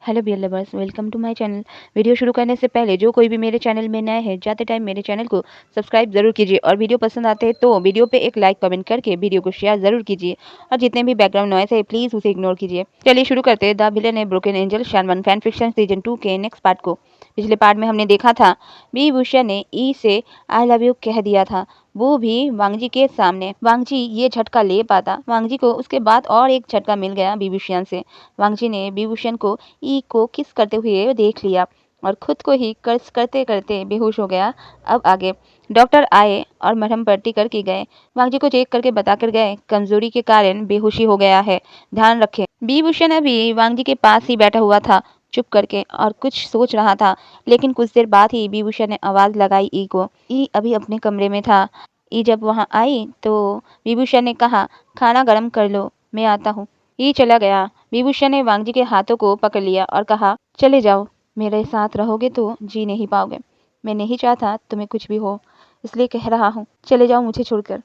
Hello beer lovers, welcome to my channel. Video शुरू करने से पहले जो कोई भी मेरे चैनल में नया है, जाते टाइम मेरे चैनल को सब्सक्राइब जरूर कीजिए और वीडियो पसंद आते हैं तो वीडियो पे एक लाइक कमेंट करके वीडियो को शेयर जरूर कीजिए और जितने भी बैकग्राउंड नॉइस है प्लीज उसे इग्नोर कीजिए। चलिए शुरू करते हैं the villain a broken angel शानवन फैन फिक्शन सीजन 2 के नेक्स्ट पार्ट को। पिछले पार्ट में हमने देखा था बी भूषण ने ई से आई लव यू कह दिया था, वो भी वांगजी के सामने। वांगजी ये झटका ले पाता, वांगजी को उसके बाद और एक झटका मिल गया विभूषण से। वांगजी ने विभूषण को ई को किस करते हुए देख लिया और खुद को ही कर्ज करते करते बेहोश हो गया। अब आगे डॉक्टर आए और मरहम पट्टी करके गए। वांगजी को चेक करके बताकर गए कमजोरी के कारण बेहोशी हो गया है, ध्यान रखें। विभूषण अभी वांगजी के पास ही बैठा हुआ था चुप करके और कुछ सोच रहा था, लेकिन कुछ देर बाद ही विभूषण ने आवाज लगाई ई को। ई अभी अपने कमरे में था। ई जब वहां आई तो विभूषण ने कहा, खाना गर्म कर लो, मैं आता हूँ। ई चला गया। विभूषण ने वांगजी के हाथों को पकड़ लिया और कहा, चले जाओ, मेरे साथ रहोगे तो जी नहीं पाओगे। मैं नहीं चाहता तुम्हें कुछ भी हो, इसलिए कह रहा हूँ, चले जाओ मुझे छोड़कर।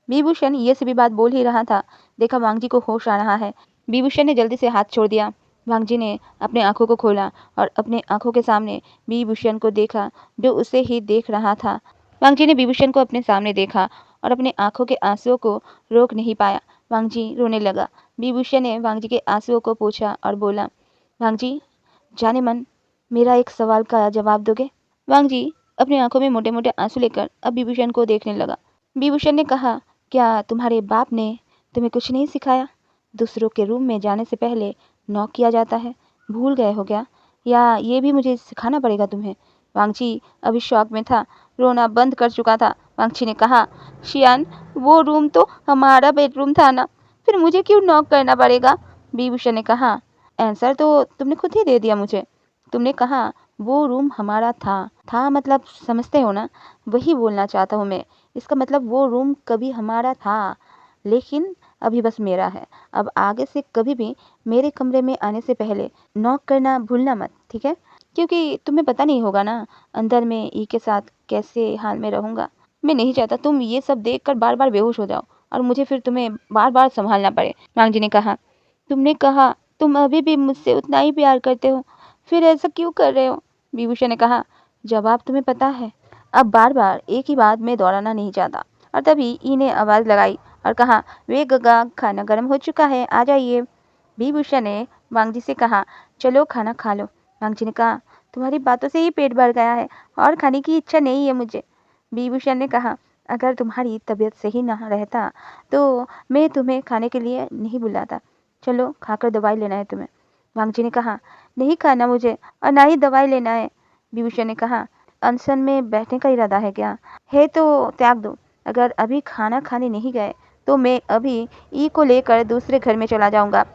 विभूषण ये सभी बात बोल ही रहा था, देखा वांगजी को होश आ रहा है। विभूषण ने जल्दी से हाथ छोड़ दिया। वांगजी ने अपने आंखों को खोला और अपने आंखों के सामने विभूषण को देखा जो उसे ही देख रहा था। वांगजी ने विभूषण को अपने सामने देखा और अपने आंखों के आंसुओं को रोक नहीं पाया। वांगजी रोने लगा। विभूषण ने वांगजी के आंसुओं को पोंछा और बोला, वांगजी, जाने मन, मेरा एक सवाल का जवाब दोगे? वांगजी अपनी आंखों में मोटे मोटे आंसू लेकर अब विभूषण को देखने लगा। विभूषण ने कहा, क्या तुम्हारे बाप ने तुम्हें कुछ नहीं सिखाया? दूसरों के रूम में जाने से पहले नॉक किया जाता है, भूल गए हो क्या? या ये भी मुझे सिखाना पड़ेगा तुम्हें? वांगची अभी शॉक में था, रोना बंद कर चुका था। वांगची ने कहा, शियान, वो रूम तो हमारा बेडरूम था ना, फिर मुझे क्यों नॉक करना पड़ेगा? विभूषण ने कहा, आंसर तो तुमने खुद ही दे दिया मुझे। तुमने कहा वो रूम हमारा था मतलब समझते हो ना? वही बोलना चाहता हूँ मैं। इसका मतलब वो रूम कभी हमारा था, लेकिन अभी बस मेरा है। अब आगे से कभी भी मेरे कमरे में आने से पहले नॉक करना भूलना मत, ठीक है? क्योंकि तुम्हें पता नहीं होगा ना अंदर में ई के साथ कैसे हाल में रहूंगा। मैं नहीं चाहता तुम ये सब देखकर बार बार बेहोश हो जाओ और मुझे फिर तुम्हें बार बार संभालना पड़े। मांग जी ने कहा, तुमने कहा तुम अभी भी मुझसे उतना ही प्यार करते हो, फिर ऐसा क्यों कर रहे हो? विभूषण ने कहा, जवाब तुम्हें पता है, अब बार बार एक ही बात मैं दोहराना नहीं चाहता। और तभी ई ने आवाज लगाई और कहा, वे गगा, खाना गर्म हो चुका है, आ जाइए। विभूषण ने वांगजी से कहा, चलो खाना खा लो। वांगजी ने कहा, तुम्हारी बातों से ही पेट भर गया है और खाने की इच्छा नहीं है मुझे। विभूषण ने कहा, अगर तुम्हारी तबीयत सही ना रहता तो मैं तुम्हें खाने के लिए नहीं बुलाता। चलो खाकर दवाई लेना है तुम्हें। वांगजी ने कहा, नहीं खाना मुझे और ना ही दवाई लेना है। विभूषण ने कहा, अनशन में बैठने का इरादा है क्या? है तो त्याग दो। अगर अभी खाना खाने नहीं गए तो मैं अभी ई को लेकर दूसरे घर में चला जाऊंगा।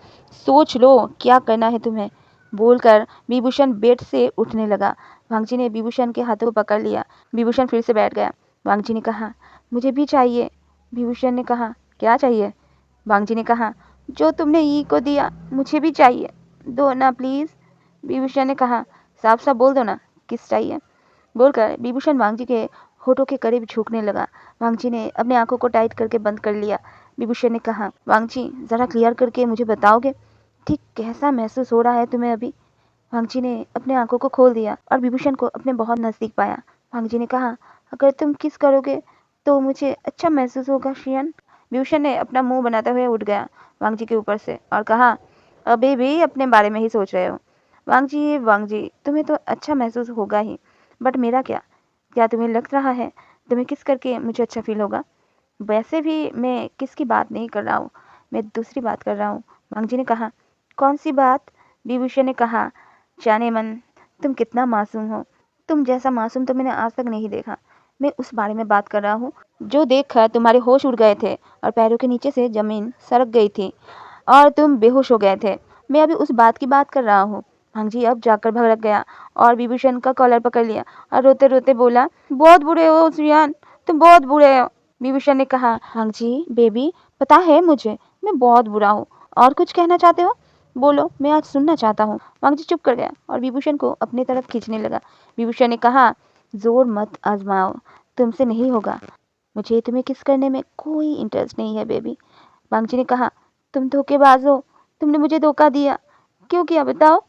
सोच लो क्या करना है तुम्हें। बोलकर विभूषण बेड से उठने लगा। वांगजी ने विभूषण के हाथों को पकड़ लिया। विभूषण फिर से बैठ गया। वांगजी ने कहा, मुझे भी चाहिए। विभूषण ने कहा, क्या चाहिए? वांगजी ने कहा, जो तुमने ई को दिया मुझे भी चाहिए, दो ना प्लीज। विभूषण ने कहा, साफ साफ बोल दो ना, किस चाहिए? बोलकर विभूषण वांगजी के होठों के करीब झुकने लगा। वांगजी ने अपने आंखों को टाइट करके बंद कर लिया। विभूषण ने कहा, वांगजी, जरा क्लियर करके मुझे बताओगे ठीक कैसा महसूस हो रहा है तुम्हें अभी? वांगजी ने अपने आंखों को खोल दिया और विभूषण को अपने बहुत नजदीक पाया। वांगजी ने कहा, अगर तुम किस करोगे तो मुझे अच्छा महसूस होगा शियन। विभूषण ने अपना मुंह बनाते हुए उठ गया वांगजी के ऊपर से और कहा, अभी भी अपने बारे में ही सोच रहे हो? वांगजी, वांगजी, तुम्हें तो अच्छा महसूस होगा ही, बट मेरा क्या? क्या तुम्हें लग रहा है तुम्हें किस करके मुझे अच्छा फील होगा? वैसे भी मैं किस की बात नहीं कर रहा हूँ, मैं दूसरी बात कर रहा हूँ। वांगजी ने कहा, कौन सी बात? विभूषण ने कहा, जाने मन, तुम कितना मासूम हो। तुम जैसा मासूम तो मैंने आज तक नहीं देखा। मैं उस बारे में बात कर रहा हूँ जो देखकर तुम्हारे होश उड़ गए थे और पैरों के नीचे से जमीन सरक गई थी और तुम बेहोश हो गए थे। मैं अभी उस बात की बात कर रहा हूँ। भांजी अब जाकर भड़क गया और विभूषण का कॉलर पकड़ लिया और रोते रोते बोला, बहुत बुरे हो सुयान, तुम बहुत बुरे हो। विभूषण ने कहा, भांजी बेबी, पता है मुझे मैं बहुत बुरा हूँ। और कुछ कहना चाहते हो? बोलो, मैं आज सुनना चाहता हूँ। वांगजी चुप कर गया और विभूषण को अपनी तरफ खींचने लगा। विभूषण ने कहा, जोर मत आजमाओ, तुमसे नहीं होगा। मुझे तुम्हें किस करने में कोई इंटरेस्ट नहीं है बेबी। वांगजी ने कहा, तुम धोखेबाज हो, तुमने मुझे धोखा दिया। क्यों किया बताओ?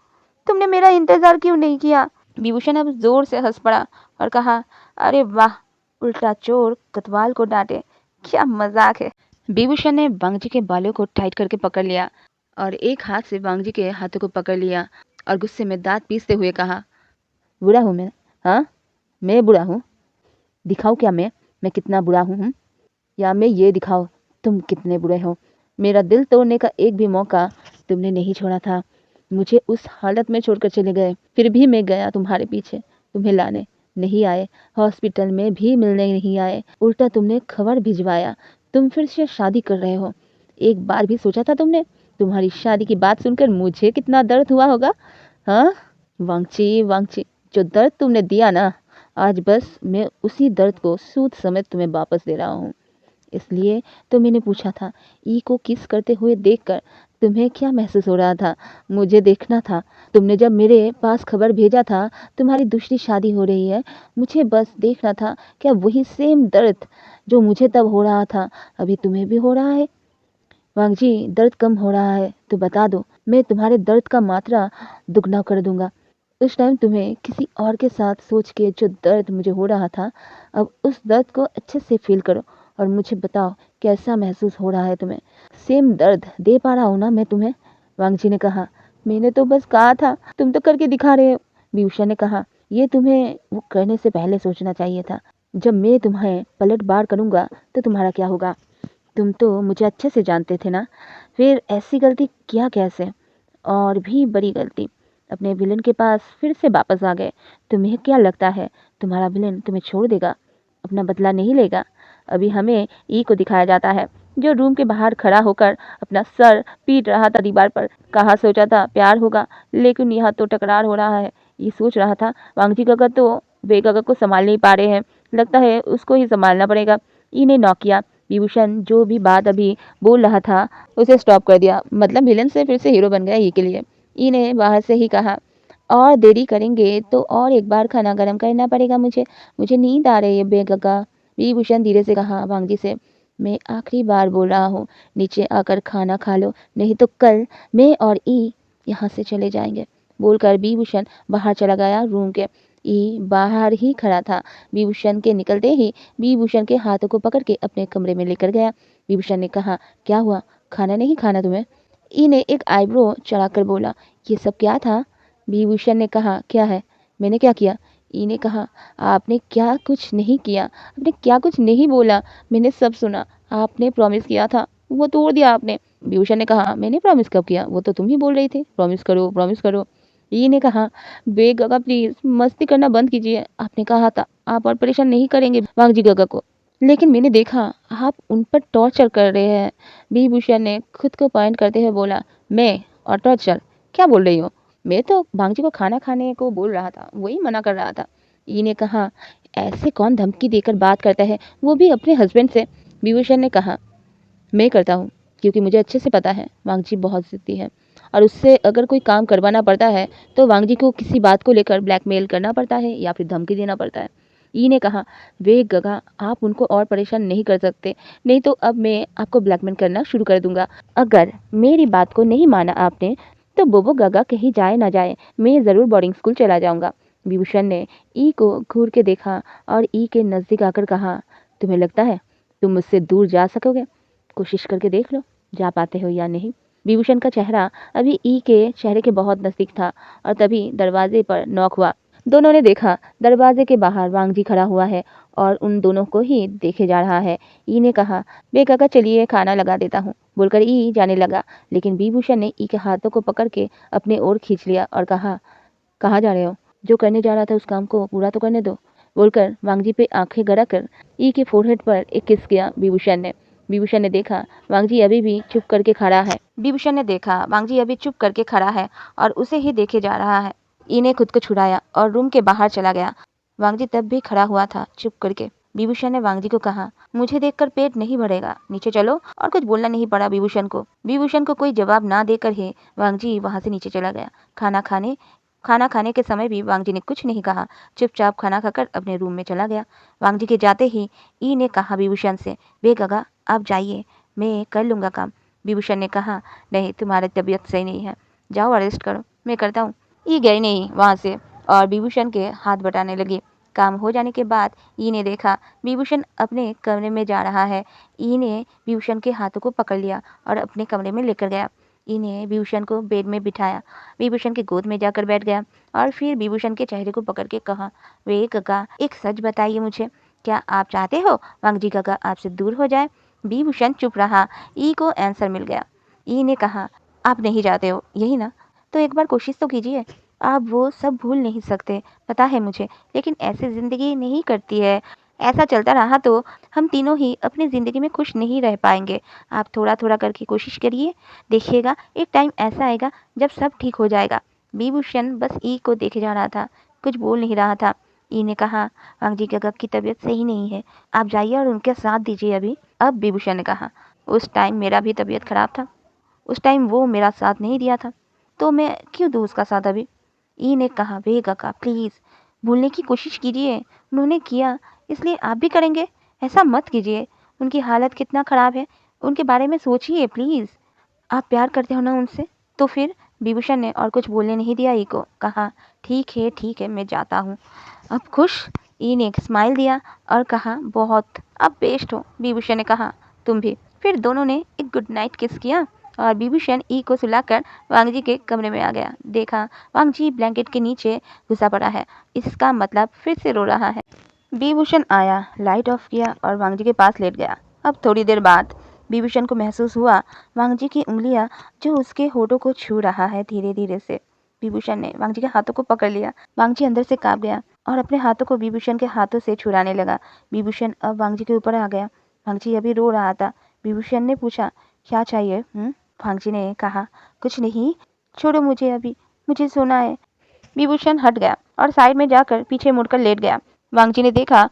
तुमने मेरा इंतजार क्यों नहीं किया? विभूषण अब जोर से हंस पड़ा और कहा, अरे वाह, उल्टा चोर कोतवाल को डांटे, क्या मजाक है। विभूषण ने वांगजी के बालों को टाइट करके पकड़ लिया और एक हाथ से वांगजी के हाथों को पकड़ लिया और गुस्से में दांत पीसते हुए कहा, बुरा हूं मैं? हाँ, मैं बुरा हूँ? दिखाओ क्या मैं कितना बुरा हूँ? या मैं ये दिखाओ तुम कितने बुरे हो? मेरा दिल तोड़ने का एक भी मौका तुमने नहीं छोड़ा था। मुझे उस हालत में छोड़कर चले गए, फिर भी मैं गया तुम्हारे पीछे, तुम्हें लाने नहीं आए, हॉस्पिटल में भी मिलने नहीं आए, उल्टा तुमने खबर भिजवाया तुम फिर से शादी कर रहे हो। एक बार भी सोचा था तुमने? तुम्हारी शादी की बात सुनकर मुझे कितना दर्द हुआ होगा? हाँ वांगची, वांगची, जो दर्द तुमने दिया ना, आज बस मैं उसी दर्द को सूद समेत तुम्हें वापस दे रहा हूँ। इसलिए तो मैंने पूछा था, ई को किस करते हुए देखकर तुम्हें क्या महसूस हो रहा था? मुझे देखना था। तुमने जब मेरे पास खबर भेजा था तुम्हारी दूसरी शादी हो रही है, मुझे बस देखना था क्या वही सेम दर्द जो मुझे तब हो रहा था अभी तुम्हें भी हो रहा है? वांगजी, दर्द कम हो रहा है तो बता दो, मैं तुम्हारे दर्द का मात्रा दुगना कर दूंगा। उस टाइम तुम्हें किसी और के साथ सोच के जो दर्द मुझे हो रहा था, अब उस दर्द को अच्छे से फील करो और मुझे बताओ कैसा महसूस हो रहा है तुम्हें? सेम दर्द दे पा रहा हूँ ना मैं तुम्हें? वांगजी ने कहा, मैंने तो बस कहा था, तुम तो करके दिखा रहे हो। विभूषण ने कहा, ये तुम्हें वो करने से पहले सोचना चाहिए था। जब मैं तुम्हें पलट बार करूंगा तो तुम्हारा क्या होगा? तुम तो मुझे अच्छे से जानते थे ना, फिर ऐसी गलती किया कैसे? और भी बड़ी गलती, अपने विलन के पास फिर से वापस आ गए। तुम्हें क्या लगता है तुम्हारा विलन तुम्हें छोड़ देगा, अपना बदला नहीं लेगा? अभी हमें ई को दिखाया जाता है जो रूम के बाहर खड़ा होकर अपना सर पीट रहा था दीवार पर। कहाँ सोचा था प्यार होगा, लेकिन यहाँ तो टकरार हो रहा है। ये सोच रहा था वांगजी काका तो वे काका को संभाल नहीं पा रहे हैं, लगता है उसको ही संभालना पड़ेगा। ई ने नॉक किया। विभूषण जो भी बात अभी बोल रहा था उसे स्टॉप कर दिया, मतलब विलन से फिर से हीरो बन गया ई के लिए। ई ने बाहर से ही कहा, और देरी करेंगे तो और एक बार खाना गर्म करना पड़ेगा मुझे, मुझे नींद आ रही है बेगगा। विभूषण धीरे से कहा वांगजी से, मैं आखिरी बार बोल रहा हूँ, नीचे आकर खाना खा लो, नहीं तो कल मैं और ई यहाँ से चले जाएंगे। बोलकर विभूषण बाहर चला गया रूम के। ई बाहर ही खड़ा था। विभूषण के निकलते ही विभूषण के हाथों को पकड़ के अपने कमरे में लेकर गया। विभूषण ने कहा, क्या हुआ, खाना नहीं खाना तुम्हें? ई ने एक आईब्रो चढ़ाकर बोला, ये सब क्या था? विभूषण ने कहा, क्या है, मैंने क्या किया? ई ने कहा, आपने क्या कुछ नहीं किया, आपने क्या कुछ नहीं बोला, मैंने सब सुना। आपने प्रॉमिस किया था, वो तोड़ दिया आपने। विभूषण ने कहा, मैंने प्रॉमिस कब किया, वो तो तुम ही बोल रही थी प्रॉमिस करो प्रॉमिस करो। ई ने कहा, बे गगा प्लीज मस्ती करना बंद कीजिए, आपने कहा था आप और परेशान नहीं करेंगे वांगजी गगा को, लेकिन मैंने देखा आप उन पर टॉर्चर कर रहे हैं। विभूषण ने खुद को पॉइंट करते हुए बोला, मैं और टॉर्चर, क्या बोल रही हो? मैं तो भांगजी को खाना खाने को बोल रहा था, वही मना कर रहा था। ई ने कहा, ऐसे कौन धमकी देकर बात करता है, वो भी अपने हस्बैंड से? विभूषण ने कहा, मैं करता हूँ, क्योंकि मुझे अच्छे से पता है वांगजी बहुत जिद्दी है और उससे अगर कोई काम करवाना पड़ता है तो वांगजी को किसी बात को लेकर ब्लैकमेल करना पड़ता है या फिर धमकी देना पड़ता है। ई ने कहा, वे गगा आप उनको और परेशान नहीं कर सकते, नहीं तो अब मैं आपको ब्लैकमेल करना शुरू कर दूंगा। अगर मेरी बात को नहीं माना आपने तो बोबो गगा कहीं जाए ना जाए, मैं ज़रूर बोर्डिंग स्कूल चला जाऊंगा। विभूषण ने ई को घूर के देखा और ई के नज़दीक आकर कहा, तुम्हें लगता है तुम मुझसे दूर जा सकोगे? कोशिश करके देख लो जा पाते हो या नहीं। विभूषण का चेहरा अभी ई के चेहरे के बहुत नजदीक था और तभी दरवाजे पर नॉक हुआ। दोनों ने देखा दरवाजे के बाहर वांगजी खड़ा हुआ है और उन दोनों को ही देखे जा रहा है। ई ने कहा, बे काका चलिए खाना लगा देता हूँ, बोलकर ई जाने लगा, लेकिन विभूषण ने ई के हाथों को पकड़ के अपने ओर खींच लिया और कहा, कहाँ जा रहे हो? जो करने जा रहा था उस काम को पूरा तो करने दो, बोलकर वांगजी पे आंखें गड़ा कर ई के फोरहेड पर एक किस किया विभूषण ने। विभूषण ने देखा वांगजी अभी भी चुप करके खड़ा है। विभूषण ने देखा वांगजी अभी चुप करके खड़ा है और उसे ही देखे जा रहा है। ई ने खुद को छुड़ाया और रूम के बाहर चला गया। वांगजी तब भी खड़ा हुआ था चुप करके। विभूषण ने वांगजी को कहा, मुझे देखकर पेट नहीं भरेगा, नीचे चलो। और कुछ बोलना नहीं पड़ा विभूषण को। विभूषण को कोई जवाब ना देकर ही वांगजी वहां से नीचे चला गया। खाना खाने के समय भी वांगजी ने कुछ नहीं कहा, चुपचाप खाना खाकर अपने रूम में चला गया। वांगजी के जाते ही ई ने कहा विभूषण से, बे गगा आप जाइए, मैं कर लूँगा काम। विभूषण ने कहा, नहीं तुम्हारी तबीयत सही नहीं है, जाओ अरेस्ट करो, मैं करता हूँ। ई गई नहीं वहाँ से और विभूषण के हाथ बटाने लगी। काम हो जाने के बाद ई ने देखा विभूषण अपने कमरे में जा रहा है। ई ने विभूषण के हाथों को पकड़ लिया और अपने कमरे में लेकर गया। ई ने विभूषण को बेड में बिठाया, विभूषण की गोद में जाकर बैठ गया और फिर विभूषण के चेहरे को पकड़ के कहा, वे काका एक सच बताइए मुझे, क्या आप चाहते हो वांगजी काका आपसे दूर हो जाए? विभूषण चुप रहा। ई को आंसर मिल गया। ई ने कहा, आप नहीं चाहते हो यही ना, तो एक बार कोशिश तो कीजिए। आप वो सब भूल नहीं सकते, पता है मुझे, लेकिन ऐसे ज़िंदगी नहीं करती है। ऐसा चलता रहा तो हम तीनों ही अपनी ज़िंदगी में खुश नहीं रह पाएंगे। आप थोड़ा-थोड़ा करके कोशिश करिए, देखिएगा एक टाइम ऐसा आएगा जब सब ठीक हो जाएगा। विभूषण बस ई को देखे जा रहा था, कुछ बोल नहीं रहा था। ई ने कहा, वांगजी काका की तबीयत सही नहीं है, आप जाइए और उनके साथ दीजिए अभी। अब विभूषण ने कहा, उस टाइम मेरा भी तबीयत खराब था, उस टाइम वो मेरा साथ नहीं दिया था, तो मैं क्यों दूँ उसका साथ अभी? ई ने कहा, वे काका प्लीज़ भूलने की कोशिश कीजिए, उन्होंने किया इसलिए आप भी करेंगे? ऐसा मत कीजिए, उनकी हालत कितना ख़राब है, उनके बारे में सोचिए प्लीज़। आप प्यार करते हो ना उनसे? तो फिर विभूषण ने और कुछ बोलने नहीं दिया ई को, कहा, ठीक है मैं जाता हूँ। अब खुश? ई ने एक स्माइल दिया और कहा, बहुत, अब बेस्ट हो। विभूषण ने कहा, तुम भी। फिर दोनों ने एक गुड नाइट किस किया और विभूषण ई को सुलाकर वांगजी के कमरे में आ गया। देखा वांगजी ब्लैंकेट के नीचे घुसा पड़ा है, इसका मतलब फिर से रो रहा है। विभूषण आया, लाइट ऑफ किया और वांगजी के पास लेट गया। अब थोड़ी देर बाद विभूषण को महसूस हुआ वांगजी की उंगलियां जो उसके होठों को छू रहा है धीरे धीरे से। विभूषण ने वांगजी के हाथों को पकड़ लिया। वांगजी अंदर से कांप गया और अपने हाथों को विभूषण के हाथों से छुड़ाने लगा। विभूषण अब वांगजी के ऊपर आ गया। वांगजी अभी रो रहा था। विभूषण ने पूछा, क्या चाहिए? वांगजी ने कहा, कुछ नहीं, छोड़ो मुझे अभी, मुझे सोना है। विभूषण हट गया और साइड में जाकर पीछे मुड़कर लेट गया। वांगजी ने देखा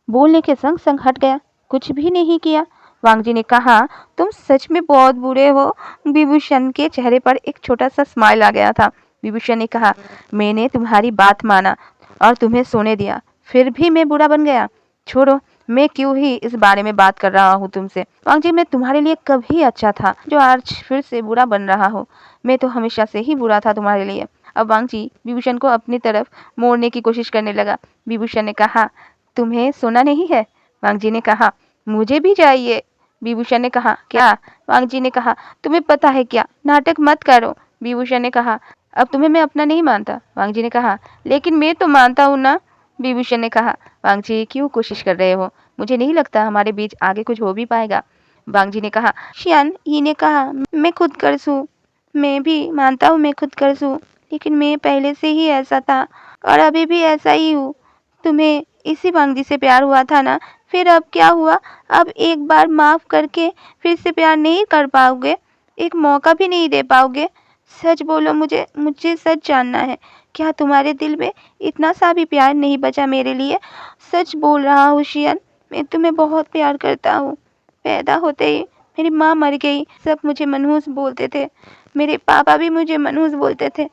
बोलने के संग संग हट गया, कुछ भी नहीं किया। वांगजी ने कहा, तुम सच में बहुत बुरे हो। विभूषण के चेहरे पर एक छोटा सा स्माइल आ गया था। विभूषण ने कहा, मैंने तुम्हारी बात माना और तुम्हें सोने दिया, फिर भी मैं बुरा बन गया। छोड़ो, मैं क्यों ही इस बारे में बात कर रहा हूँ तुमसे। वांगजी, मैं तुम्हारे लिए कभी अच्छा था जो आज फिर से बुरा बन रहा हो। मैं तो हमेशा से ही बुरा था तुम्हारे लिए। अब वांगजी विभूषण को अपनी तरफ मोड़ने की कोशिश करने लगा। विभूषण ने कहा, तुम्हें सोना नहीं है? वांगजी ने कहा, मुझे भी चाहिए। विभूषण ने कहा, क्या? वांगजी ने कहा, तुम्हें पता है क्या, नाटक मत करो। विभूषण ने कहा, अब तुम्हें मैं अपना नहीं मानता। वांगजी ने कहा, लेकिन मैं तो मानता हूँ ना। विभूषण ने कहा, वांगजी क्यों कोशिश कर रहे हो? मुझे नहीं लगता हमारे बीच आगे कुछ हो भी पाएगा। वांगजी ने कहा, शियान, ये ने कहा, मैं खुद कर्ज हूँ। मैं भी मानता हूँ मैं खुद कर्ज हूँ, लेकिन मैं पहले से ही ऐसा था और अभी भी ऐसा ही हूँ। तुम्हें इसी वांगजी से प्यार हुआ था ना, फिर अब क्या हुआ? अब एक बार माफ करके फिर से प्यार नहीं कर पाओगे? एक मौका भी नहीं दे पाओगे? सच बोलो, मुझे मुझे सच जानना है। क्या तुम्हारे दिल में इतना सा भी प्यार नहीं बचा मेरे लिए? सच बोल रहा हूँ शियन, मैं तुम्हें बहुत प्यार करता हूँ। पैदा होते ही मेरी माँ मर गई, सब मुझे मनहूस बोलते थे। मेरे पापा भी मुझे मनहूस बोलते थे।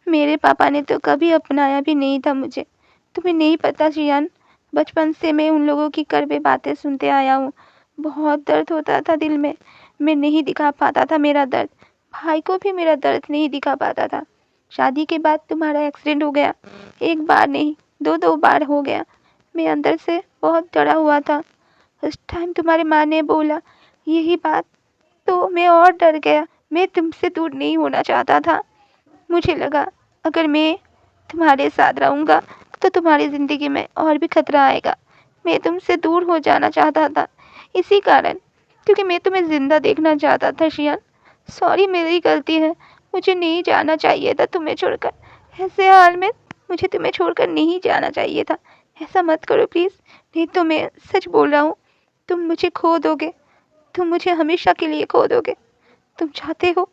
मेरे पापा ने तो कभी अपनाया भी नहीं था मुझे। तुम्हें नहीं पता शियान, बचपन से मैं उन लोगों की कड़वे बातें सुनते आया हूँ। बहुत दर्द होता था दिल में, मैं नहीं दिखा पाता था मेरा दर्द। भाई को भी मेरा दर्द नहीं दिखा पाता था। शादी के बाद तुम्हारा एक्सीडेंट हो गया, एक बार नहीं, दो दो बार हो गया। मैं अंदर से बहुत डरा हुआ था। उस टाइम तुम्हारी माँ ने बोला यही बात, तो मैं और डर गया। मैं तुमसे दूर नहीं होना चाहता था। मुझे लगा अगर मैं तुम्हारे साथ रहूँगा तो तुम्हारी ज़िंदगी में और भी खतरा आएगा। मैं तुमसे दूर हो जाना चाहता था, इसी कारण, क्योंकि मैं तुम्हें ज़िंदा देखना चाहता था शियान। सॉरी, मेरी गलती है, मुझे नहीं जाना चाहिए था तुम्हें छोड़कर। ऐसे हाल में मुझे तुम्हें छोड़कर नहीं जाना चाहिए था। ऐसा मत करो प्लीज़, नहीं तो मैं सच बोल रहा हूँ, तुम मुझे खो दोगे। तुम मुझे हमेशा के लिए खो दोगे। तुम चाहते हो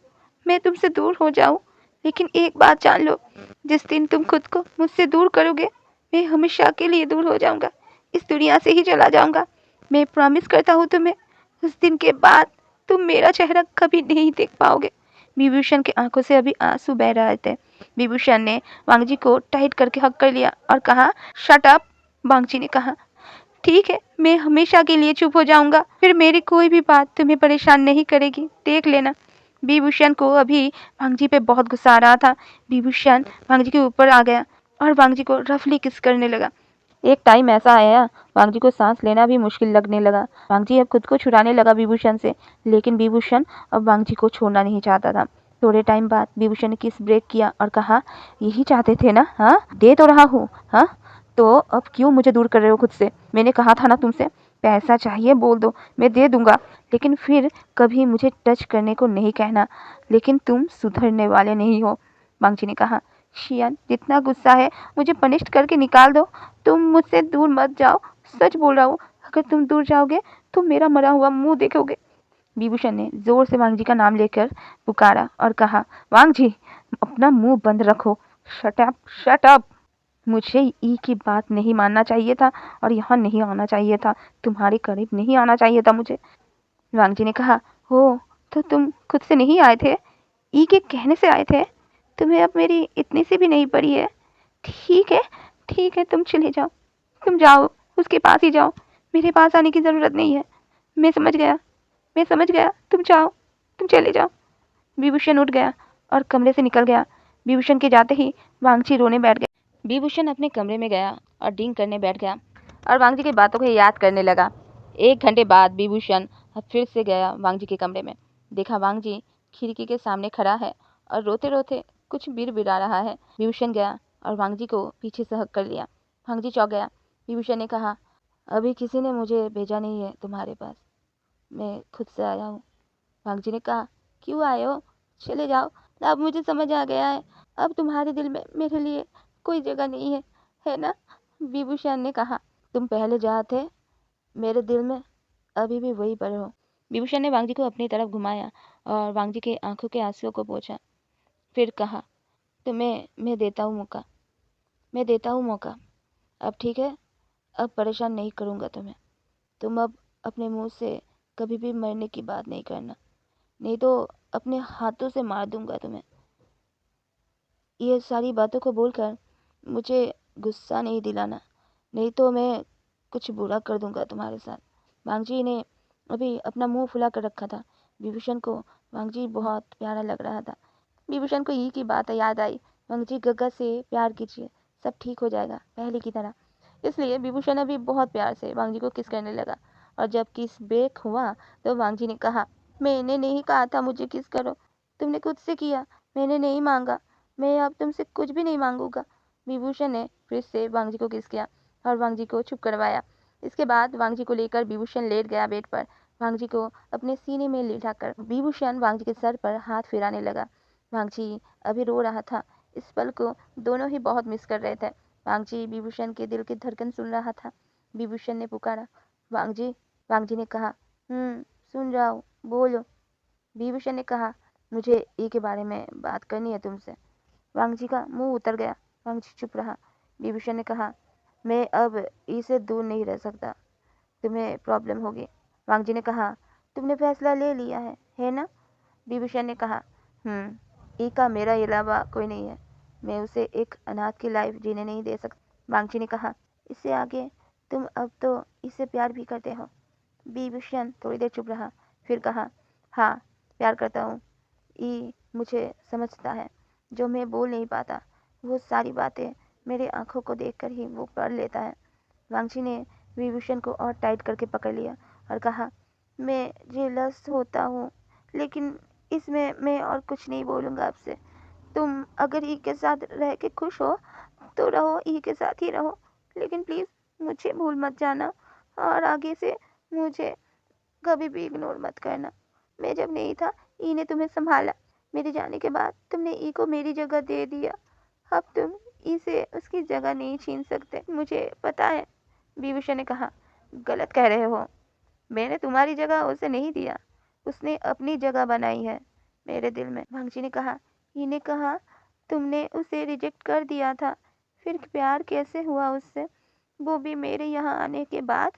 मैं तुमसे दूर हो जाऊं, लेकिन एक बात जान लो, जिस दिन तुम खुद को मुझसे दूर करोगे, मैं हमेशा के लिए दूर हो जाऊंगा, इस दुनिया से ही चला जाऊंगा। मैं प्रॉमिस करता हूँ तुम्हें, उस दिन के बाद तुम मेरा चेहरा कभी नहीं देख पाओगे। विभूषण की आंखों से अभी आंसू बह रहे थे। विभूषण ने वांगजी को टाइट करके हक कर लिया और कहा, शट अप। वांगजी ने कहा, ठीक है, मैं हमेशा के लिए चुप हो जाऊंगा, फिर मेरी कोई भी बात तुम्हें परेशान नहीं करेगी, देख लेना। विभूषण को अभी वांगजी पे बहुत गुस्सा आ रहा था। विभूषण वांगजी के ऊपर आ गया और वांगजी को रफली किस करने लगा। एक टाइम ऐसा आया, वांगजी को सांस लेना भी मुश्किल लगने लगा। वांगजी अब खुद को छुड़ाने लगा विभूषण से, लेकिन विभूषण अब वांगजी को छोड़ना नहीं चाहता था। थोड़े टाइम बाद विभूषण ने किस ब्रेक किया और कहा, यही चाहते थे ना? हाँ, दे तो रहा हूँ। हाँ, तो अब क्यों मुझे दूर कर रहे हो खुद से? मैंने कहा था ना तुमसे, पैसा चाहिए बोल दो, मैं दे दूंगा, लेकिन फिर कभी मुझे टच करने को नहीं कहना। लेकिन तुम सुधरने वाले नहीं हो, वांगजी ने कहा। शियान, जितना गुस्सा है मुझे पनिश करके निकाल दो, तुम मुझसे दूर मत जाओ। सच बोल रहा हूँ, अगर तुम दूर जाओगे तो मेरा मरा हुआ मुंह देखोगे। विभूषण ने जोर से वांगजी का नाम लेकर पुकारा और कहा, वांगजी, अपना मुंह बंद रखो। Shut up, shut up. मुझे ई की बात नहीं मानना चाहिए था और यहाँ नहीं आना चाहिए था, तुम्हारे करीब नहीं आना चाहिए था मुझे। वांगजी ने कहा, हो, तो तुम खुद से नहीं आए थे, ई के कहने से आए थे? तुम्हें अब मेरी इतनी सी भी नहीं पड़ी है। ठीक है, ठीक है, तुम चले जाओ, तुम जाओ, उसके पास ही जाओ, मेरे पास आने की ज़रूरत नहीं है। मैं समझ गया, मैं समझ गया, तुम जाओ, तुम चले जाओ। विभूषण उठ गया और कमरे से निकल गया। विभूषण के जाते ही वांगची रोने बैठ गया। विभूषण अपने कमरे में गया और डींग करने बैठ गया और वांगजी की बातों को याद करने लगा। 1 घंटे बाद विभूषण फिर से गया वांगजी के कमरे में। देखा वांगजी खिड़की के सामने खड़ा है और रोते रोते कुछ बिड़बिड़ा रहा है। विभूषण गया और वांगजी को पीछे से हक कर लिया। वांगजी चौंक गया। विभूषण ने कहा, अभी किसी ने मुझे भेजा नहीं है तुम्हारे पास, मैं खुद से आया हूँ। वांगजी ने कहा, क्यों आए हो? चले जाओ, अब मुझे समझ आ गया है, अब तुम्हारे दिल में मेरे लिए कोई जगह नहीं है ना? विभूषण ने कहा, तुम पहले जहाँ थे मेरे दिल में अभी भी वही पर हो। विभूषण ने वांगजी को अपनी तरफ घुमाया और वांगजी के आंखों के आंसुओं को पोंछा। फिर कहा, तुम्हें मैं देता हूँ मौका, मैं देता हूँ मौका। अब ठीक है, अब परेशान नहीं करूँगा तुम्हें। तुम अब अपने मुंह से कभी भी मरने की बात नहीं करना, नहीं तो अपने हाथों से मार दूंगा तुम्हें। ये सारी बातों को बोलकर मुझे गुस्सा नहीं दिलाना, नहीं तो मैं कुछ बुरा कर दूंगा तुम्हारे साथ। वांगजी ने अभी अपना मुंह फुला कर रखा था। विभूषण को वांगजी बहुत प्यारा लग रहा था। विभूषण को यही की बात याद आई, वांगजी गग्गा से प्यार कीजिए, सब ठीक हो जाएगा पहले की तरह। इसलिए विभूषण अभी बहुत प्यार से वांगजी को किस करने लगा और जब किस ब्रेक हुआ तो वांगजी ने कहा, मैंने नहीं कहा था मुझे किस करो, तुमने खुद से किया, मैंने नहीं मांगा, मैं अब तुमसे कुछ भी नहीं मांगूंगा। विभूषण ने फिर से वांगजी को किस किया और वांगजी को चुप करवाया। इसके बाद वांगजी को लेकर विभूषण लेट गया बेड पर। वांगजी को अपने सीने में लिटाकर विभूषण वांगजी के सर पर हाथ फिराने लगा। वांगजी अभी रो रहा था। इस पल को दोनों ही बहुत मिस कर रहे थे। वांगजी विभूषण के दिल की धड़कन सुन रहा था। विभूषण ने पुकारा, वांगजी। वांगजी ने कहा, सुन रहा हूँ, बोलो। विभूषण ने कहा, मुझे ई के बारे में बात करनी है तुमसे। वांगजी का मुंह उतर गया। वांगजी चुप रहा। विभूषण ने कहा, मैं अब ई से दूर नहीं रह सकता, तुम्हें प्रॉब्लम होगी। वांगजी ने कहा, तुमने फैसला ले लिया है ना? विभूषण ने कहा, ई का मेरा अलावा कोई नहीं है, मैं उसे एक अनाथ की लाइफ जीने नहीं दे सकता। वांगजी ने कहा, इससे आगे तुम अब तो इससे प्यार भी करते हो? विभूषण थोड़ी देर चुप रहा, फिर कहा, हाँ, प्यार करता हूँ। ई मुझे समझता है, जो मैं बोल नहीं पाता, वो सारी बातें मेरे आंखों को देखकर ही वो पढ़ लेता है। वांगची ने विभूषण को और टाइट करके पकड़ लिया और कहा, मैं जेलस होता हूँ, लेकिन इसमें मैं और कुछ नहीं बोलूँगा आपसे। तुम अगर ई के साथ रह के खुश हो तो रहो, ई के साथ ही रहो, लेकिन प्लीज़ मुझे भूल मत जाना और आगे से मुझे कभी भी इग्नोर मत करना। मैं जब नहीं था, ई ने तुम्हें संभाला, मेरे जाने के बाद तुमने ई को मेरी जगह दे दिया, अब तुम ई से उसकी जगह नहीं छीन सकते, मुझे पता है। विभूषण ने कहा, गलत कह रहे हो, मैंने तुम्हारी जगह उसे नहीं दिया, उसने अपनी जगह बनाई है मेरे दिल में। वांगची ने कहा, ई ने कहा तुमने उसे रिजेक्ट कर दिया था, फिर प्यार कैसे हुआ उससे, वो भी मेरे यहाँ आने के बाद?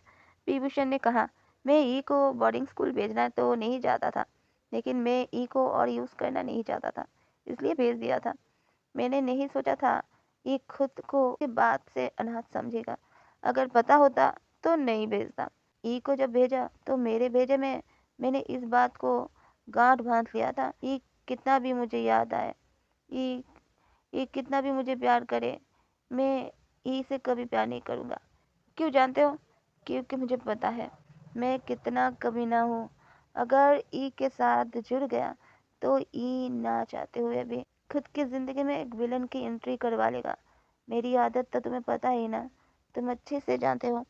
विभूषण ने कहा, मैं ई को बोर्डिंग स्कूल भेजना तो नहीं चाहता था, लेकिन मैं ई को और यूज़ करना नहीं चाहता था, इसलिए भेज दिया था। मैंने नहीं सोचा था ये खुद को के बात से अनाथ समझेगा, अगर पता होता तो नहीं भेजता। ई को जब भेजा तो मेरे भेजे में मैंने इस बात को गांठ बांध लिया था। ई कितना भी मुझे याद आए, ई ई कितना भी मुझे प्यार करे, मैं ई से कभी प्यार नहीं करूँगा। क्यों जानते हो? क्योंकि मुझे पता है मैं कितना कमीना हूँ। अगर ई के साथ जुड़ गया तो ई ना चाहते हुए भी खुद की ज़िंदगी में एक विलन की एंट्री करवा लेगा। मेरी आदत तो तुम्हें पता ही ना, तुम अच्छे से जानते हो।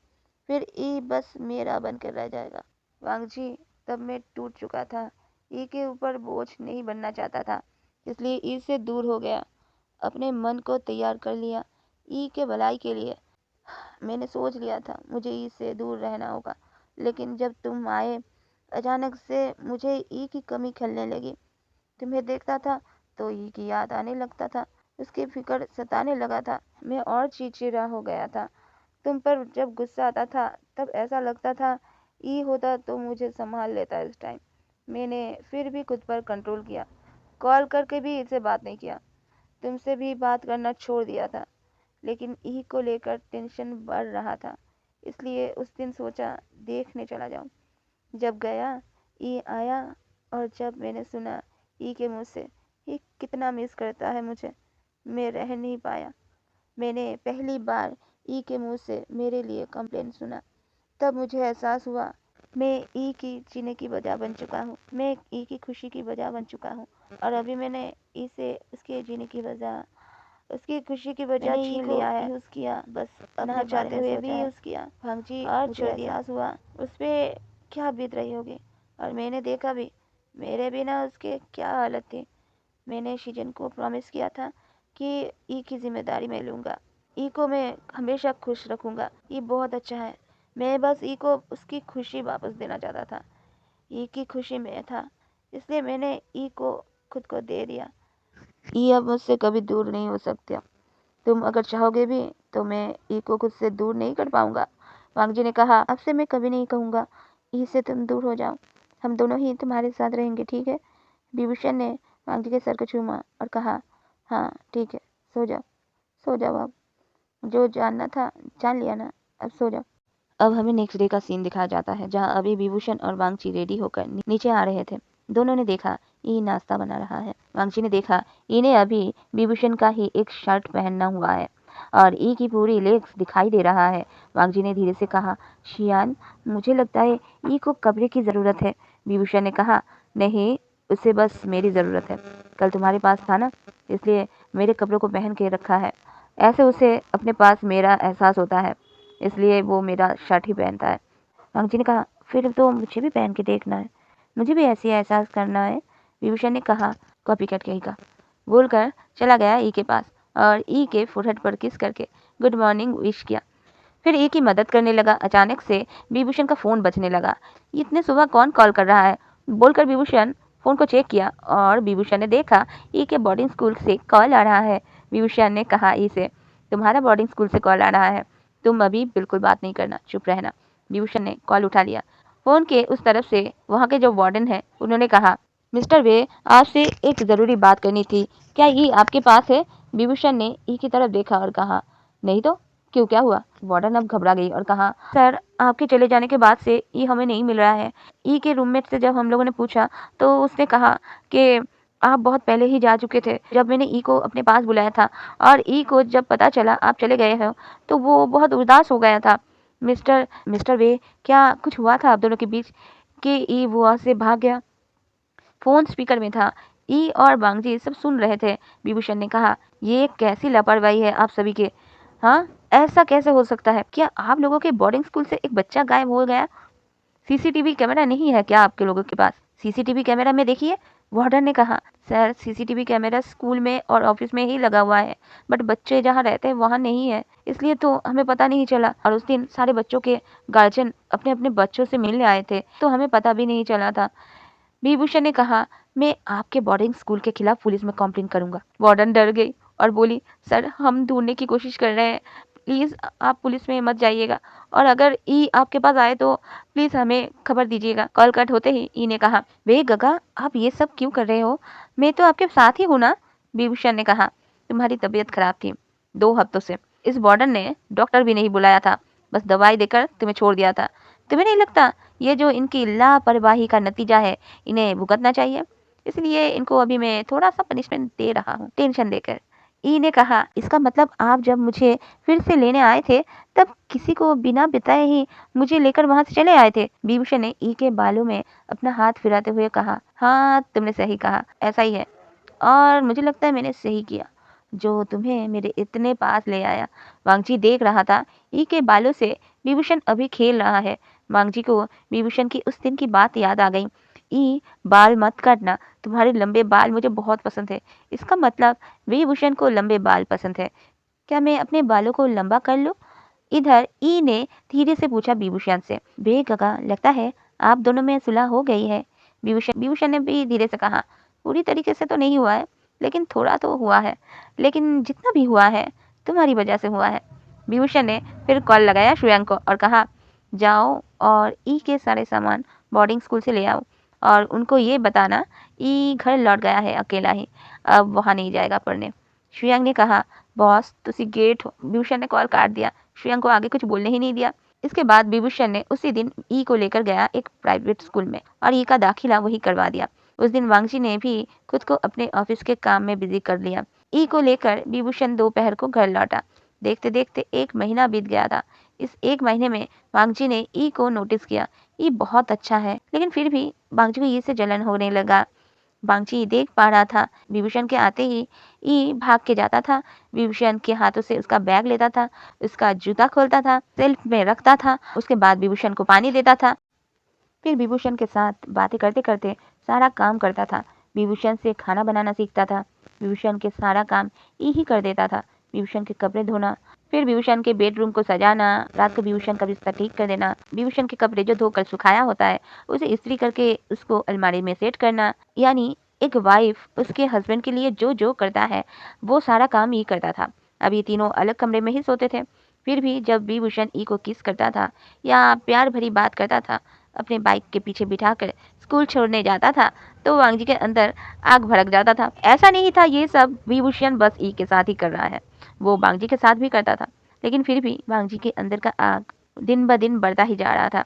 फिर ई बस मेरा बनकर रह जाएगा। वांग जी, तब मैं टूट चुका था। ई के ऊपर बोझ नहीं बनना चाहता था, इसलिए ई से दूर हो गया। अपने मन को तैयार कर लिया ई के भलाई के लिए। मैंने सोच लिया था मुझे ई से दूर रहना होगा, लेकिन जब तुम आए अचानक से मुझे ई की कमी खलने लगी। तुम्हें देखता था तो ई की याद आने लगता था, उसकी फिक्र सताने लगा था। मैं और चिड़चिड़ा हो गया था। तुम पर जब गुस्सा आता था तब ऐसा लगता था ई होता तो मुझे संभाल लेता। इस टाइम मैंने फिर भी खुद पर कंट्रोल किया, कॉल करके भी इसे बात नहीं किया, तुमसे भी बात करना छोड़ दिया था। लेकिन ई को लेकर टेंशन बढ़ रहा था, इसलिए उस दिन सोचा देखने चला जाऊं। जब गया, ई आया, और जब मैंने सुना ई के मुंह से ई कितना मिस करता है मुझे, मैं रह नहीं पाया। मैंने पहली बार ई के मुंह से मेरे लिए कंप्लेन सुना। तब मुझे एहसास हुआ मैं ई की जीने की वजह बन चुका हूँ, मैं ई की खुशी की वजह बन चुका हूँ। और अभी मैंने ई से उसके जीने की वजह, उसकी खुशी की वजह छीन लिया है। यूज़ किया, बस अपने चाहते हुए भी यूज़ किया। भांजी, और मुझे एहसास हुआ उस पर क्या बीत रही होगी, और मैंने देखा भी मेरे बिना उसके क्या हालत थी। मैंने शीजन को प्रॉमिस किया था कि ई की जिम्मेदारी मैं लूँगा, ई को मैं हमेशा खुश रखूँगा। ई बहुत अच्छा है, मैं बस ई को उसकी खुशी वापस देना चाहता था। ई की खुशी में था, इसलिए मैंने ई को खुद को दे दिया। ई अब मुझसे कभी दूर नहीं हो सकता। तुम अगर चाहोगे भी तो मैं ई को खुद से दूर नहीं कर पाऊंगा। वांग जी ने कहा, अब से मैं कभी नहीं कहूँगा ई से तुम दूर हो जाओ, हम दोनों ही तुम्हारे साथ रहेंगे, ठीक है? विभूषण ने वांग जी के सर को चूमा और कहा, हाँ ठीक है, सो जाओ, सो जाओ। अब जो जानना था जान लिया ना, अब सो जाओ। अब हमें नेक्स्ट डे का सीन दिखाया जाता है, जहाँ अभी विभूषण और वांगची रेडी होकर नीचे आ रहे थे। दोनों ने देखा ई नाश्ता बना रहा है। वांगची ने देखा ई ने अभी विभूषण का ही एक शर्ट पहनना हुआ है और ई की पूरी लेग्स दिखाई दे रहा है। वांगजी ने धीरे से कहा, शियान, मुझे लगता है ई को कपड़े की ज़रूरत है। विभूषण ने कहा, नहीं, उसे बस मेरी ज़रूरत है। कल तुम्हारे पास था ना, इसलिए मेरे कपड़ों को पहन के रखा है। ऐसे उसे अपने पास मेरा एहसास होता है, इसलिए वो मेरा शर्ट ही पहनता है। वांगजी ने कहा, फिर तो मुझे भी पहन के देखना है, मुझे भी ऐसे एहसास करना है। विभूषण ने कहा, कॉपी कट कहेगा, बोलकर चला गया ई के पास और ई के फोrehead पर किस करके गुड मॉर्निंग विश किया। फिर ई की मदद करने लगा। अचानक से विभूषण का फ़ोन बजने लगा। इतने सुबह कौन कॉल कर रहा है, बोलकर विभूषण फ़ोन को चेक किया और विभूषण ने देखा ई के बोर्डिंग स्कूल से कॉल आ रहा है। विभूषण ने कहा ई से, तुम्हारा बोर्डिंग स्कूल से कॉल आ रहा है, तुम अभी बिल्कुल बात नहीं करना, चुप रहना। विभूषण ने कॉल उठा लिया। फ़ोन के उस तरफ से वहाँ के जो वार्डन हैं उन्होंने कहा, मिस्टर वे, आपसे एक ज़रूरी बात करनी थी, क्या ई आपके पास है? विभूषण ने ई की तरफ देखा और कहा, नहीं तो क्यों, क्या हुआ? वार्डन अब घबरा गई और कहा, सर, आपके चले जाने के बाद से ई हमें नहीं मिल रहा है। ई के रूममेट से जब हम लोगों ने पूछा तो उसने कहा कि आप बहुत पहले ही जा चुके थे। जब मैंने ई को अपने पास बुलाया था और ई को जब पता चला आप चले गए हो तो वो बहुत उदास हो गया था। मिस्टर मिस्टर वे, क्या कुछ हुआ था आप दोनों के बीच कि ई वहाँ से भाग गया? फोन स्पीकर में था। ई और बांगजी सब सुन रहे थे। विभूषण ने कहा, ये कैसी लापरवाही है आप सभी के। हाँ, ऐसा कैसे हो सकता है? क्या आप लोगों के बोर्डिंग स्कूल से एक बच्चा गायब हो गया? सीसीटीवी कैमरा नहीं है क्या आपके लोगों के पास? सीसीटीवी कैमरा में देखिए। वार्डन ने कहा, सर, सीसीटीवी कैमरा स्कूल में और ऑफिस में ही लगा हुआ है, बट बच्चे जहाँ रहते हैं वहाँ नहीं है, इसलिए तो हमें पता नहीं चला। और उस दिन सारे बच्चों के गार्जियन अपने अपने बच्चों से मिलने आए थे, तो हमें पता भी नहीं चला था। विभूषण ने कहा, मैं आपके बोर्डिंग स्कूल के खिलाफ पुलिस में कंप्लेंट करूंगा। वार्डन डर गई और बोली, सर, हम ढूंढने की कोशिश कर रहे हैं, प्लीज़ आप पुलिस में मत जाइएगा, और अगर ई आपके पास आए तो प्लीज़ हमें खबर दीजिएगा। कॉल कट होते ही ई ने कहा, वे गगा, आप ये सब क्यों कर रहे हो? मैं तो आपके साथ ही हूँ ना। विभूषण ने कहा, तुम्हारी तबीयत खराब थी 2 हफ्तों से। इस वार्डन ने डॉक्टर भी नहीं बुलाया था, बस दवाई देकर तुम्हें छोड़ दिया था। तुम्हें नहीं लगता ये जो इनकी लापरवाही का नतीजा है, इन्हें भुगतना चाहिए? इसलिए इनको अभी मैं थोड़ा-सा पनिशमेंट दे रहा हूँ, टेंशन देकर। ई ने कहा, इसका मतलब आप जब मुझे फिर से लेने आए थे, तब किसी को बिना बताए ही मुझे लेकर वहाँ से चले आए थे? विभूषण ने ई के बालों में अपना हाथ फिराते हुए कहा, हाँ, तुमने सही कहा, ऐसा ही है। और मुझे लगता है मैंने सही किया, जो तुम्हें मेरे इतने पास ले आया। वांगजी देख रहा था, ई के बालों से विभूषण अभी खेल रहा है। वांगजी को विभूषण की उस दिन की बात याद आ गई। ई, बाल मत काटना, तुम्हारे लंबे बाल मुझे बहुत पसंद है। इसका मतलब विभूषण को लंबे बाल पसंद है। क्या मैं अपने बालों को लंबा कर लूं? इधर ई ने धीरे से पूछा विभूषण से। बे गगा, लगता है आप दोनों में सुलह हो गई है। विभूषण ने भी धीरे से कहा, पूरी तरीके से तो नहीं हुआ है, लेकिन थोड़ा तो हुआ है। लेकिन जितना भी हुआ है, तुम्हारी वजह से हुआ है। विभूषण ने फिर कॉल लगाया श्रेयांक को और कहा, जाओ और ई के सारे सामान बोर्डिंग स्कूल से ले आओ और उनको ये बताना ई घर लौट गया है अकेला ही, अब वहाँ नहीं जाएगा पढ़ने। श्रेयांक ने कहा, बॉस तुसी गेट हो। विभूषण ने कॉल काट दिया, श्रेयांक को आगे कुछ बोलने ही नहीं दिया। इसके बाद विभूषण ने उसी दिन ई को लेकर गया एक प्राइवेट स्कूल में और ई का दाखिला वही करवा दिया। उस दिन वांगजी ने भी खुद को अपने ऑफिस के काम में बिजी कर लिया। ई को लेकर विभूषण दोपहर को घर लौटा। देखते देखते 1 महीना बीत गया था। इस 1 महीने में वांगजी ने ई को नोटिस किया। ई बहुत अच्छा है, लेकिन फिर भी वांगजी को ई से जलन होने लगा। वांगजी देख पा रहा था, विभूषण के आते ही ई भाग के जाता था, विभूषण के हाथों से उसका बैग लेता था, उसका जूता खोलता था, सेल्फ में रखता था, उसके बाद विभूषण को पानी देता था, फिर विभूषण के साथ बातें करते करते सारा काम करता था। विभूषण से खाना बनाना सीखता था। विभूषण के सारा काम ई ही कर देता था। विभूषण के कपड़े धोना, फिर विभूषण के बेडरूम को सजाना, रात को विभूषण का बिस्तर ठीक कर देना, विभूषण के कपड़े जो धोकर सुखाया होता है उसे इस्त्री करके उसको अलमारी में सेट करना। यानी एक वाइफ उसके हस्बैंड के लिए जो जो करता है वो सारा काम ई करता था। अब ये तीनों अलग कमरे में ही सोते थे। फिर भी जब विभूषण ई को किस करता था या प्यार भरी बात करता था, अपने बाइक के पीछे बिठाकर स्कूल छोड़ने जाता था, तो वांगजी के अंदर आग भड़क जाता था। ऐसा नहीं था ये सब विभूषण बस ई के साथ ही कर रहा है, वो वांगजी के साथ भी करता था। लेकिन फिर भी वांगजी के अंदर का आग दिन ब दिन बढ़ता ही जा रहा था।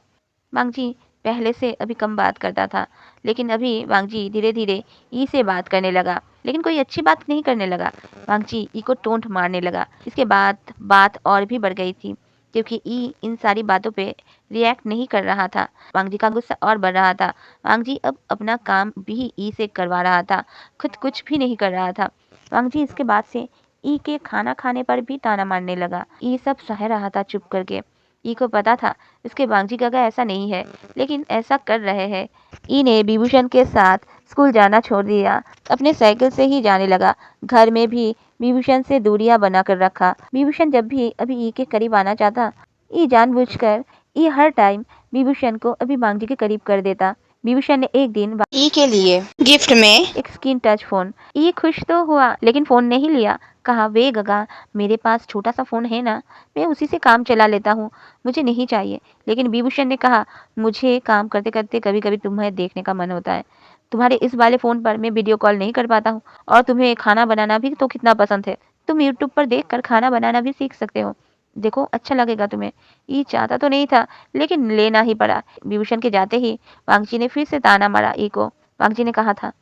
वांगजी पहले से अभी कम बात करता था, लेकिन अभी वांगजी धीरे धीरे ई से बात करने लगा, लेकिन कोई अच्छी बात नहीं करने लगा। वांगजी ई को टोंट मारने लगा। इसके बाद बात और भी बढ़ गई थी, क्योंकि ई इन सारी बातों पे रिएक्ट नहीं कर रहा था। वांगजी का गुस्सा और बढ़ रहा था। वांगजी अब अपना काम भी ई से करवा रहा था, खुद कुछ भी नहीं कर रहा था। वांगजी इसके बाद से ई के खाना खाने पर भी ताना मारने लगा। ई सब सह रहा था चुप करके। ई को पता था इसके वांगजी काका ऐसा नहीं है, लेकिन ऐसा कर रहे हैं। ई ने विभूषण के साथ स्कूल जाना छोड़ दिया, अपने साइकिल से ही जाने लगा। घर में भी विभूषण से दूरियां बनाकर रखा। विभूषण जब भी अभी ई के करीब आना चाहता, ई जानबूझकर ई हर टाइम विभूषण को अभी वांगजी के करीब कर देता। विभूषण ने एक दिन ई के लिए गिफ्ट में एक स्क्रीन टच फोन। ई खुश तो हुआ, लेकिन फोन नहीं लिया। कहा, वे गगा, मेरे पास छोटा सा फोन है ना, मैं उसी से काम चला लेता हूँ, मुझे नहीं चाहिए। लेकिन विभूषण ने कहा, मुझे काम करते करते कभी कभी तुम्हें देखने का मन होता है। तुम्हारे इस वाले फोन पर मैं वीडियो कॉल नहीं कर पाता हूँ, और तुम्हें खाना बनाना भी तो कितना पसंद है, तुम यूट्यूब पर देख कर खाना बनाना भी सीख सकते हो, देखो अच्छा लगेगा तुम्हें। ये चाहता तो नहीं था, लेकिन लेना ही पड़ा। विभूषण के जाते ही वांगची ने फिर से ताना मारा ई को। वांगची ने कहा था,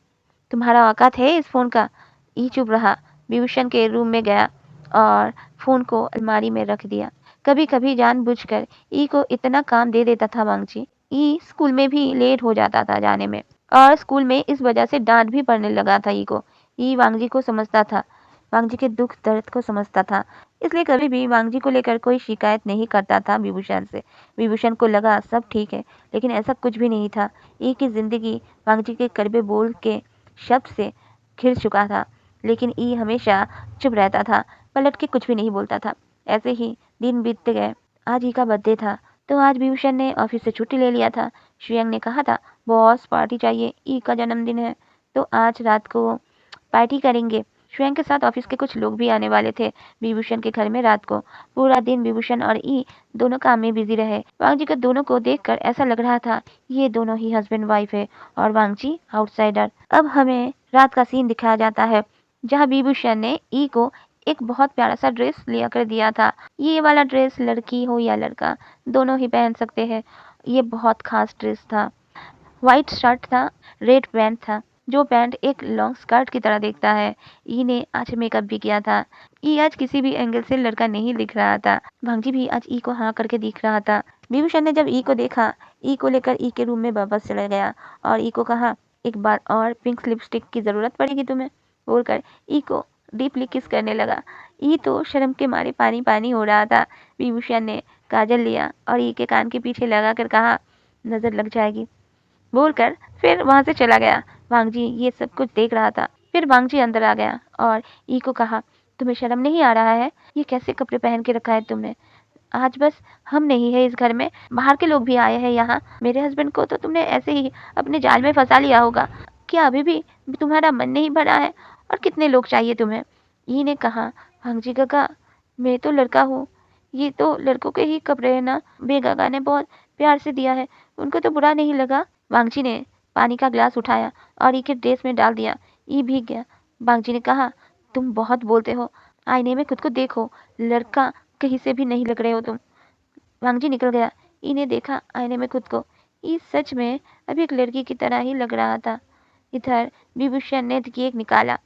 तुम्हारा औकात है इस फोन का? ई चुप रहा। विभूषण के रूम में गया और फोन को अलमारी में रख दिया। कभी कभी जानबूझकर ई को इतना काम दे देता था वांगची। ई स्कूल में भी लेट हो जाता था जाने में, और स्कूल में इस वजह से डांट भी पड़ने लगा था ई को। ई वांगजी को समझता था, वांगजी के दुख दर्द को समझता था, इसलिए कभी भी वांगजी को लेकर कोई शिकायत नहीं करता था विभूषण से। विभूषण को लगा सब ठीक है, लेकिन ऐसा कुछ भी नहीं था। ई की जिंदगी वांगजी के कड़वे बोल के शब्द से घिर चुका था, लेकिन ई हमेशा चुप रहता था, पलट के कुछ भी नहीं बोलता था। ऐसे ही दिन बीतते गए। आज ई का बर्थडे था, तो आज विभूषण ने ऑफिस से छुट्टी ले लिया था। श्रेयांक ने कहा था, बॉस पार्टी चाहिए, ई का जन्मदिन है, तो आज रात को पार्टी करेंगे। श्रेयांक के साथ ऑफिस के कुछ लोग भी आने वाले थे विभूषण के घर में रात को। पूरा दिन विभूषण और ई दोनों काम में बिजी रहे। वांगजी को दोनों को देखकर ऐसा लग रहा था ये दोनों ही हस्बैंड वाइफ है और वांगजी आउटसाइडर। अब हमें रात का सीन दिखाया जाता है, जहाँ विभूषण ने ई को एक बहुत प्यारा सा ड्रेस लिया कर दिया था। ये वाला ड्रेस लड़की हो या लड़का दोनों ही पहन सकते हैं। ये बहुत खास ड्रेस था। व्हाइट शर्ट था, रेड पैंट था, जो पैंट एक लॉन्ग स्कर्ट की तरह दिखता है। ई ने आज मेकअप भी किया था। ई आज किसी भी एंगल से लड़का नहीं दिख रहा था। भांजी भी आज ई को हाँ करके दिख रहा था। विभूषण ने जब ई को देखा, ई को लेकर ई के रूम में वापस चला गया और ई को कहा, एक बार और पिंक लिपस्टिक की जरूरत पड़ेगी तुम्हें, बोलकर ई को डीपली किस करने लगा। ई तो शर्म के मारे पानी पानी हो रहा था। विभूषण ने काजल लिया और ई के कान के पीछे लगाकर कहा, नजर लग जाएगी, बोलकर फिर वहां से चला गया। वांगजी ये सब कुछ देख रहा था। फिर वांगजी अंदर आ गया और ई को कहा, तुम्हें शर्म नहीं आ रहा है? ये कैसे कपड़े पहन के रखा है तुमने? आज बस हम नहीं है इस घर में, बाहर के लोग भी आए हैं यहाँ। मेरे हस्बैंड को तो तुमने ऐसे ही अपने जाल में फंसा लिया होगा। क्या अभी भी तुम्हारा मन नहीं भरा है? और कितने लोग चाहिए तुम्हें? ई ने कहा, वांगजी काका, मैं तो लड़का हूँ, ये तो लड़कों के ही कपड़े है ना। बेगागा ने बहुत प्यार से दिया है, उनको तो बुरा नहीं लगा। वांगजी ने पानी का ग्लास उठाया और ई के ड्रेस में डाल दिया। ई भीग गया। वांगजी ने कहा, तुम बहुत बोलते हो, आईने में खुद को देखो, लड़का कहीं से भी नहीं लग रहे हो तुम। वांगजी निकल गया। ई ने देखा आईने में खुद को। ई सच में अभी एक लड़की की तरह ही लग रहा था। इधर विभूषण ने केक निकाला,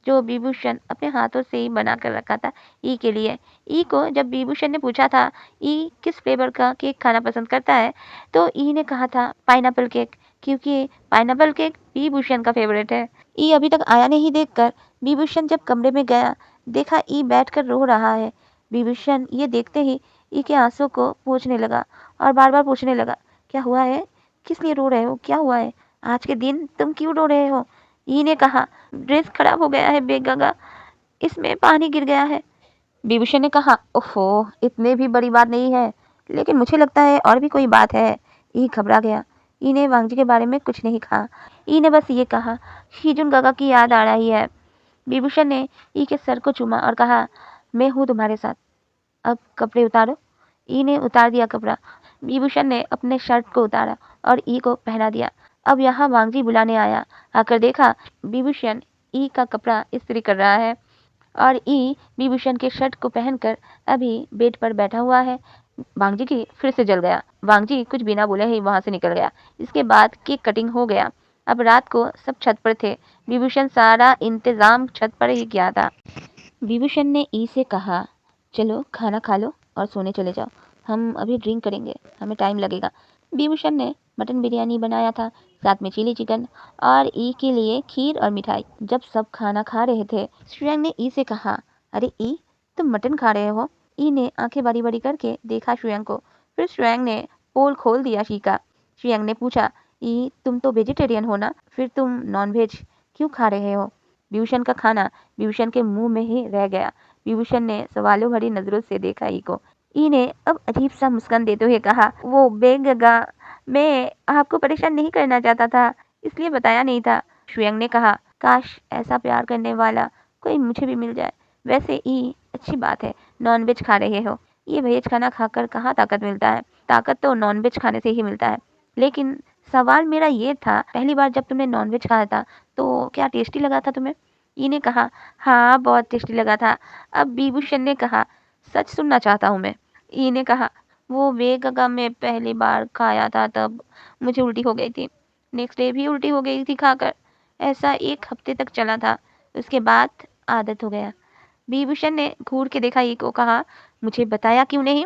जो विभूषण अपने हाथों से ही बना कर रखा था ई के लिए। ई को जब विभूषण ने पूछा था ई किस फ्लेवर का केक खाना पसंद करता है, तो ई ने कहा था पाइनएप्पल केक, क्योंकि पाइनएप्पल केक विभूषण का फेवरेट है। ई अभी तक आया नहीं देखकर विभूषण जब कमरे में गया, देखा ई बैठकर रो रहा है। विभूषण ये देखते ही ई के आंसू को पोंछने लगा और बार बार पूछने लगा, क्या हुआ है? किस लिए रो रहे हो? क्या हुआ है? आज के दिन तुम क्यों रो रहे हो? ई ने कहा, ड्रेस खराब हो गया है बेगगा, इसमें पानी गिर गया है। विभूषण ने कहा, ओहो, इतने भी बड़ी बात नहीं है, लेकिन मुझे लगता है और भी कोई बात है। ई घबरा गया। ई ने वांगजी के बारे में कुछ नहीं कहा। ई ने बस ये कहा, शीजुन गागा की याद आ रही है। विभूषण ने ई के सर को चूमा और कहा, मैं हूँ तुम्हारे साथ, अब कपड़े उतारो। ई ने उतार दिया कपड़ा। विभूषण ने अपने शर्ट को उतारा और ई को पहना दिया। अब यहाँ वांगजी बुलाने आया। आकर देखा विभूषण ई का कपड़ा इस्त्री कर रहा है और ई विभूषण के शर्ट को पहनकर अभी बेड पर बैठा हुआ है। वांगजी की फिर से जल गया। वांगजी कुछ बिना बोले ही वहां से निकल गया। इसके बाद केक कटिंग हो गया। अब रात को सब छत पर थे। विभूषण सारा इंतजाम छत पर ही किया था। विभूषण ने ई से कहा, चलो खाना खा लो और सोने चले जाओ, हम अभी ड्रिंक करेंगे, हमें टाइम लगेगा। विभूषण ने मटन बिरयानी बनाया था, साथ में चिली चिकन और ई के लिए खीर और मिठाई। जब सब खाना खा रहे थे, श्रेयांग ने ई से कहा, अरे ई, तुम मटन खा रहे हो? ई ने आंखें बड़ी बड़ी करके देखा श्रेयांग को। फिर श्रेयांग ने पोल खोल दिया शी का। श्रेयांग ने पूछा, ई तुम तो वेजिटेरियन हो ना, फिर तुम नॉनवेज क्यों खा रहे हो? विभूषण का खाना विभूषण के मुंह में ही रह गया। विभूषण ने सवालों भरी नजरों से देखा ई को। ई ने अब अजीब सा मुस्कान देते हुए कहा, वो बेगगा, मैं आपको परेशान नहीं करना चाहता था, इसलिए बताया नहीं था। श्वेंग ने कहा, काश ऐसा प्यार करने वाला कोई मुझे भी मिल जाए। वैसे ई अच्छी बात है नॉनवेज खा रहे हो, ये वेज खाना खाकर कहाँ ताकत मिलता है? ताकत तो नॉनवेज खाने से ही मिलता है। लेकिन सवाल मेरा ये था, पहली बार जब तुमने नॉनवेज खाया था तो क्या टेस्टी लगा था तुम्हें? ई ने कहा, हाँ बहुत टेस्टी लगा था। अब विभूषण ने कहा, सच सुनना चाहता हूँ मैं। ई ने कहा, वो बेगगा मैं पहली बार खाया था तब मुझे उल्टी हो गई थी। नेक्स्ट डे भी उल्टी हो गई थी खाकर। ऐसा 1 हफ्ते तक चला था, उसके बाद आदत हो गया। विभूषण ने घूर के देखा ई को, कहा, मुझे बताया क्यों नहीं?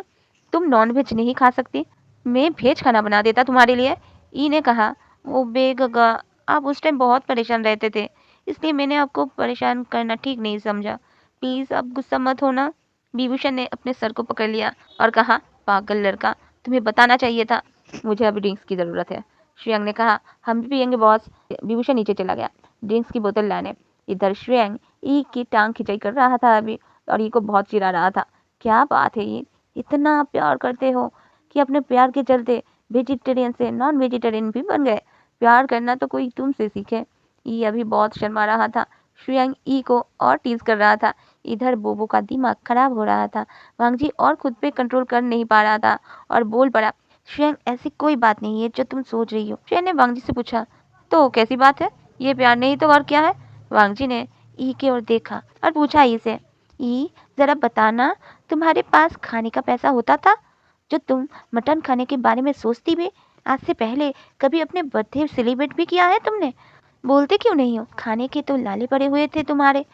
तुम नॉनवेज नहीं खा सकती, मैं वेज खाना बना देता तुम्हारे लिए। ई ने कहा, वो बेगगा, आप उस टाइम बहुत परेशान रहते थे, इसलिए मैंने आपको परेशान करना ठीक नहीं समझा। प्लीज अब गुस्सा मत होना। विभूषण ने अपने सर को पकड़ लिया और कहा, पागल लड़का, तुम्हें बताना चाहिए था, मुझे अभी ड्रिंक्स की जरूरत है। श्रेयांग ने कहा, हम भी पियेंगे बॉस। विभूषण नीचे चला गया ड्रिंक्स की बोतल लाने। इधर श्रेयांग ई की टांग खिंचाई कर रहा था अभी और ई को बहुत चिढ़ा रहा था। क्या बात है ये, इतना प्यार करते हो कि अपने प्यार के चलते वेजिटेरियन से नॉन वेजिटेरियन भी बन गए। प्यार करना तो कोई तुमसे सीखे। ई अभी बहुत शर्मा रहा था। श्रेयांग ई को और टीज कर रहा था। इधर बोबो का दिमाग खराब हो रहा था। वांगजी और खुद पे कंट्रोल कर नहीं पा रहा था और बोल पड़ा, श्रेयांग ऐसी कोई बात नहीं है जो तुम सोच रही हो। श्रेयांग ने वांगजी से पूछा, तो कैसी बात है? ये प्यार नहीं तो और क्या है? वांगजी ने ई की ओर देखा और पूछा ई से, ई जरा बताना, तुम्हारे पास खाने का पैसा होता था? जो तुम मटन खाने के बारे में सोचती भी आज से पहले कभी अपने बर्थडे सेलिब्रेट भी किया है तुमने? बोलते क्यों नहीं हो? खाने के तो लाले पड़े हुए थे तुम्हारे,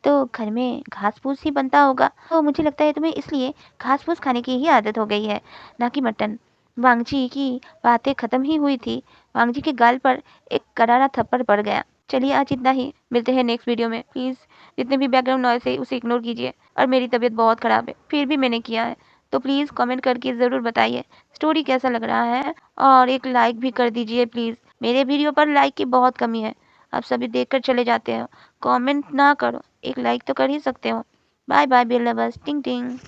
तो घर में घास फूस ही बनता होगा। तो मुझे लगता है तुम्हें इसलिए घास फूस खाने की ही आदत हो गई है, ना कि मटन। वांगजी की बातें खत्म ही हुई थी, वांगजी के गाल पर एक करारा थप्पड़ पड़ गया। चलिए आज इतना ही, मिलते हैं नेक्स्ट वीडियो में। प्लीज़ जितने भी बैकग्राउंड नॉइस है उसे इग्नोर कीजिए। और मेरी तबीयत बहुत ख़राब है, फिर भी मैंने किया है, तो प्लीज़ कमेंट करके ज़रूर बताइए स्टोरी कैसा लग रहा है, और एक लाइक भी कर दीजिए प्लीज़। मेरे वीडियो पर लाइक की बहुत कमी है, आप सभी देखकर चले जाते हो, कमेंट ना करो, एक लाइक तो कर ही सकते हो। बाय बाय बेल लवर्स, टिंग टिंग।